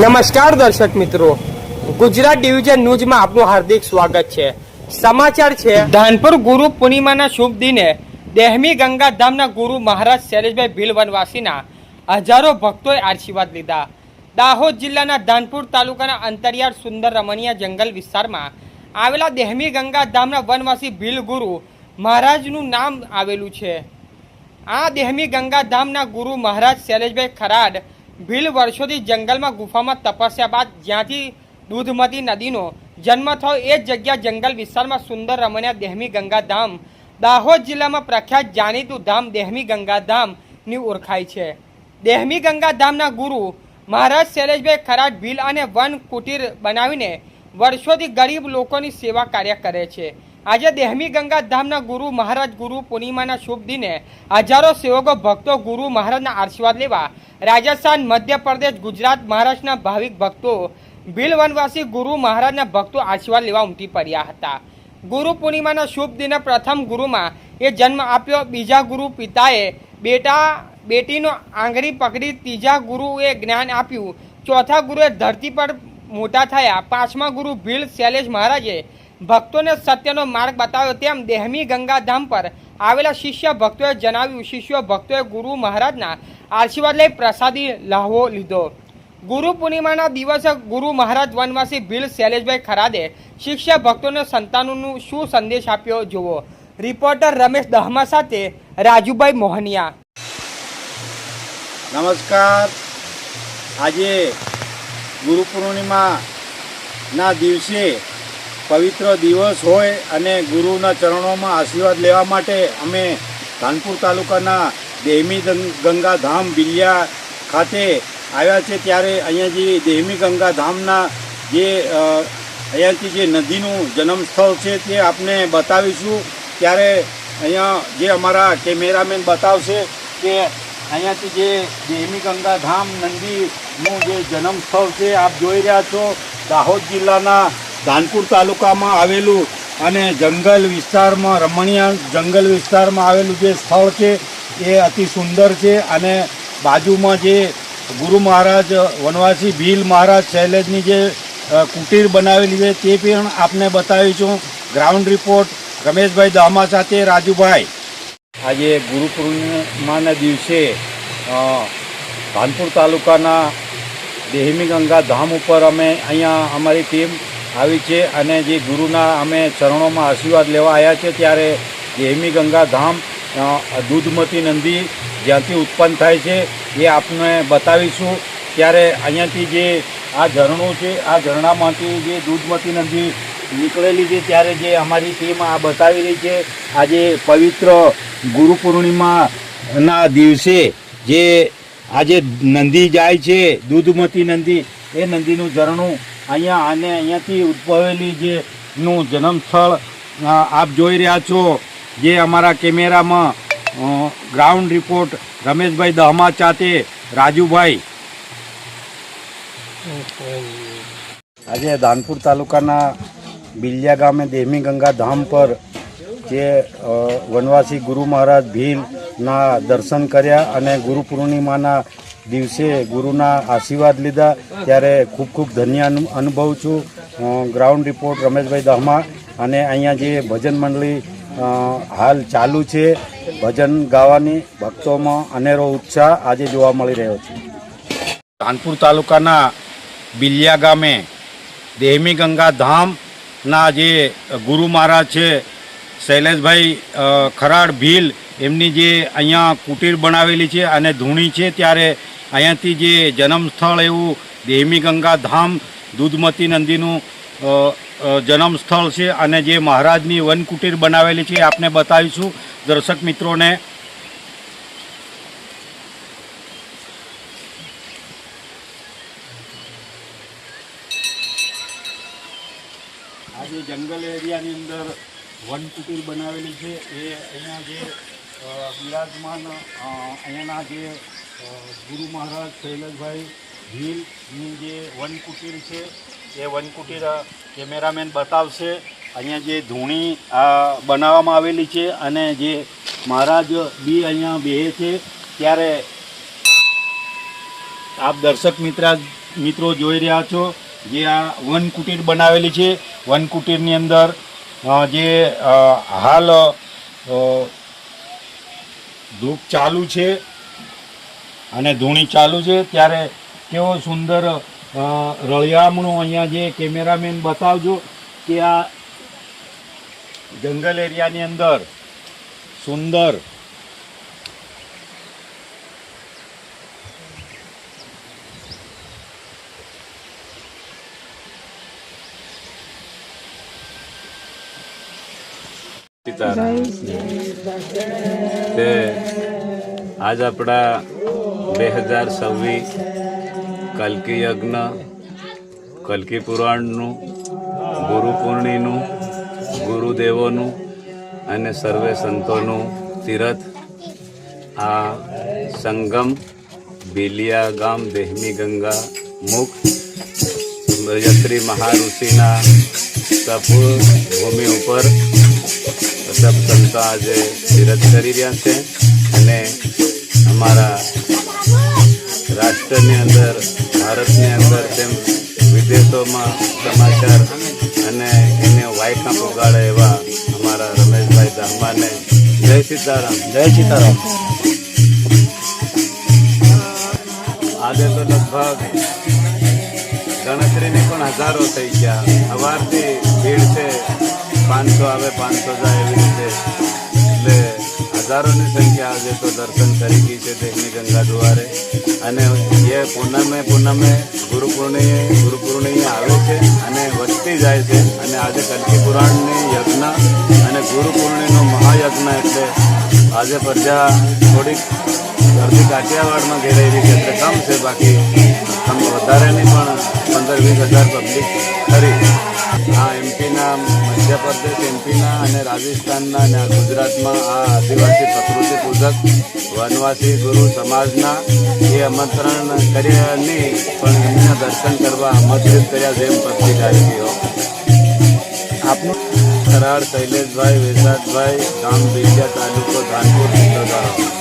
નમસ્કાર દર્શક મિત્રો, ગુજરાત ડિવિઝન ન્યૂઝમાં આપનું હાર્દિક સ્વાગત છે। સમાચાર છે, ધાનપુર ગુરુ પૂર્ણિમાના શુભ દિને દેહમી ગંગા ધામના ગુરુ મહારાજ શૈલેષભાઈ ભીલ વનવાસીના હજારો ભક્તોએ આશીર્વાદ લીધા। દાહોદ જિલ્લાના ધાનપુર તાલુકાના અંતરિયાળ સુંદર રમણીય જંગલ વિસ્તારમાં આવેલા દેહમી ગંગા ધામના વનવાસી ભીલ ગુરુ મહારાજનું નામ આવેલું છે। આ દેહમી ગંગા ધામના ગુરુ મહારાજ શૈલેષભાઈ ખરાડ ભીલ વર્ષોથી જંગલમાં ગુફામાં તપસ્યા બાદ જ્યાંથી દૂધમતી નદીનો જન્મ થયો એ જગ્યા જંગલ વિસ્તારમાં સુંદર રમણીય દેહમી ગંગા ધામ દાહોદ જિલ્લામાં પ્રખ્યાત જાણીતું ધામ દેહમી ગંગા ધામની ઓળખાય છે। દેહમી ગંગા ધામના ગુરુ મહારાજ શૈલેષભાઈ ખરાડ ભીલ અને વન કુટીર બનાવીને વર્ષોથી ગરીબ લોકોની સેવા કાર્ય કરે છે। આજે દેહમી ગંગા ધામના ગુરુ મહારાજ ગુરુ પૂર્ણિમાના શુભ દિને હજારો સેવકો ભક્તો ગુરુ મહારાજના આશીર્વાદ લેવા રાજસ્થાન, મધ્યપ્રદેશ, ગુજરાત, મહારાષ્ટ્રના ભાવિક ભક્તો ભીલ વનવાસી ગુરુ મહારાજના ભક્તો આશીર્વાદ લેવા ઉમટી પડ્યા હતા। ગુરુ પૂર્ણિમાના શુભ દિને પ્રથમ ગુરુમાં એ જન્મ આપ્યો, બીજા ગુરુ પિતાએ બેટીનો આંગળી પકડી, ત્રીજા ગુરુએ જ્ઞાન આપ્યું, ચોથા ગુરુએ ધરતી પર મોટા થયા, પાંચમા ગુરુ ભીલ શૈલેષ મહારાજે ભક્તોને સત્યનો માર્ગ બતાવ્યો। તેમ દેહમી ગંગા ધામ પર આવેલા શિષ્ય ભક્તોએ જણાવ્યું। શિષ્યો ભક્તોએ ગુરુ મહારાજના આશીર્વાદ લઈ પ્રસાદી લહાવો લીધો। ગુરુ પૂર્ણિમાના દિવસે ગુરુ મહારાજ વનવાસી ભીલ શૈલેષભાઈ ખરાદે શિષ્ય ભક્તોને સંતાનોનું શું સંદેશ આપ્યો જુઓ। રિપોર્ટર રમેશ દહમા સાથે રાજુભાઈ મોહનિયા। નમસ્કાર। આજે ગુરુ પૂર્ણિમાના દિવસે પવિત્ર દિવસ હોય અને ગુરુના ચરણોમાં આશીર્વાદ લેવા માટે અમે ધાનપુર તાલુકાના દેહમી ગંગા ધામ બિલિયા ખાતે આવ્યા છે। ત્યારે અહીંયા જે દેહમી ગંગા ધામના જે અહીંયાથી જે નદીનું જન્મ સ્થળ છે તે આપને બતાવીશું। ત્યારે અહીંયા જે અમારા કેમેરામેન બતાવશે કે અહીંયાથી જે દેહમી ગંગા ધામ નદીનું જે જન્મ સ્થળ છે આપ જોઈ રહ્યા છો, દાહોદ જિલ્લાના ધાનપુર તાલુકામાં આવેલું અને જંગલ વિસ્તારમાં રમણીય જંગલ વિસ્તારમાં આવેલું જે સ્થળ છે એ અતિ સુંદર છે। અને બાજુમાં જે ગુરુ મહારાજ વનવાસી ભીલ મહારાજ શૈલેષની જે કુટીર બનાવેલી છે તે પણ આપને બતાવીશું। ગ્રાઉન્ડ રિપોર્ટ રમેશભાઈ દહમા સાથે રાજુભાઈ। આજે ગુરુ પૂર્ણિમાના દિવસે ધાનપુર તાલુકાના દેહમી ગંગા ધામ ઉપર અમે અહીંયા અમારી ટીમ આવી છે અને જે ગુરુના અમે ચરણોમાં આશીર્વાદ લેવા આવ્યા છે। ત્યારે દેહમી ગંગા ધામ દૂધમતી નદી જ્યાંથી ઉત્પન્ન થાય છે એ આપને બતાવીશું। ત્યારે અહીંયાથી જે આ ઝરણું છે આ ઝરણામાંથી જે દૂધમતી નદી નીકળેલી છે ત્યારે જે અમારી ટીમ આ બતાવી રહી છે। આજે પવિત્ર ગુરુ પૂર્ણિમાના દિવસે જે આજે નદી જાય છે દૂધમતી નદી એ નદીનું ઝરણું અહીંયા અને અહીંયાથી ઉદ્ભવેલી જે નું જન્મ સ્થળ આપ જોઈ રહ્યા છો। જે અમારા કેમેરામાં ગ્રાઉન્ડ રિપોર્ટ રમેશભાઈ દહમા સાથે રાજુભાઈ। આજે ધાનપુર તાલુકાના બિલિયા ગામે દેહમી ગંગા ધામ પર જે વનવાસી ગુરુ મહારાજ ભીલના દર્શન કર્યા અને ગુરુ પૂર્ણિમાના દિવસે ગુરુના આશીર્વાદ લીધા। ત્યારે ખૂબ ખૂબ ધન્ય અનુભવું છું। Ground report Rameshbhai Dahma. અને અહીંયા જે ભજન મંડળી હાલ ચાલુ છે, ભજન ગાવાની ભક્તોમાં અનેરો ઉત્સાહ આજે જોવા મળી રહ્યો છે। કાનપુર તાલુકાના બિલિયા ગામે દેહમી ગંગા ધામના જે ગુરુ મહારાજ છે શૈલેષભાઈ ખરાડ ભીલ એમની જે અહીંયા કુટીર બનાવેલી છે અને ધૂણી છે। ત્યારે અહીંયાથી જે જન્મ સ્થળ એવું દેહમી ગંગા ધામ દૂધમતી નદીનું જન્મ સ્થળ છે અને જે મહારાજની વન કુટીર બનાવેલી છે આપને બતાવીશું દર્શક મિત્રોને। આ જે જંગલ એરિયાની અંદર વન કુટીર બનાવેલી છે એ અહીંયા જે બિરાજમાન અહીંયાના જે ગુરુ મહારાજ શૈલેષભાઈ ભીલની જે વન કુટીર છે એ વન કુટીર કેમેરામેન બતાવશે। અહીંયા જે ધૂણી બનાવવામાં આવેલી છે અને જે મહારાજ બી અહીંયા બેહે છે। ત્યારે આપ દર્શક મિત્રો જોઈ રહ્યા છો જે આ વન કુટીર બનાવેલી છે. વન કુટીરની અંદર જે હાલ ધૂપ ચાલુ છે અને ધૂણી ચાલુ છે, ત્યારે કેવો સુંદર રળિયામણું અહીંયા જે કેમેરામેન બતાવજો કે આ જંગલ એરિયાની અંદર સુંદર તે આજ આપણા 2026 કલ્કી યજ્ઞ, કલ્કી પુરાણનું, ગુરુ પૂર્ણિનું, ગુરુદેવોનું અને સર્વે સંતોનું તીરથ આ સંગમ બિલિયા ગામ દેહમી ગંગા મુખ યત્રી મહાઋષિના તપ ભૂમિ ઉપર સબ સંતો આજે તીરથ કરી રહ્યા છે અને અમારા રાષ્ટ્રની અંદર, ભારતની અંદર તેમ વિદેશોમાં સમાચાર અને એને વાયકા પુગાડે એવા અમારા રમેશભાઈ દામાને જય સીતારામ. જય સીતારામ. આજે તો લગભગ ગણતરીની પણ હજારો થઈ ગયા. સવારથી ભીડ છે, 500 આવે 500 જાય એવી રીતે, એટલે હજારોની સંખ્યા આજે તો દર્શન કરી ગઈ છે દેહની ગંગા દ્વારે. અને એ પૂનમે ગુરુ પૂર્ણિમે આવે છે અને વધતી જાય છે. અને આજે કલ્કી પુરાણની યજ્ઞ અને ગુરુ પૂર્ણિનો મહાયજ્ઞ, એટલે આજે પ્રજા થોડીક ઘરથી કાઠિયાવાડમાં ઘેરાઈ છે, એટલે કમ છે, બાકી વધારે નહીં પણ 15-20 હજાર પબ્લિક ખરી. આ એમપીના, મધ્યપ્રદેશ એમપીના અને રાજસ્થાનના અને ગુજરાતમાં આ આદિવાસી પ્રકૃતિ પૂજક વનવાસી ગુરુ સમાજના એ આમંત્રણ કર્યા નહીં, પણ એમના દર્શન કરવા આમંત્રિત કર્યા જેમ પબ્લિક આવી ગયો. આપનું ખરાડ શૈલેષભાઈ વેસાદભાઈ, ગામ બિલિયા, તાલુકો ધાનપુર, જિલ્લો દ્વારા.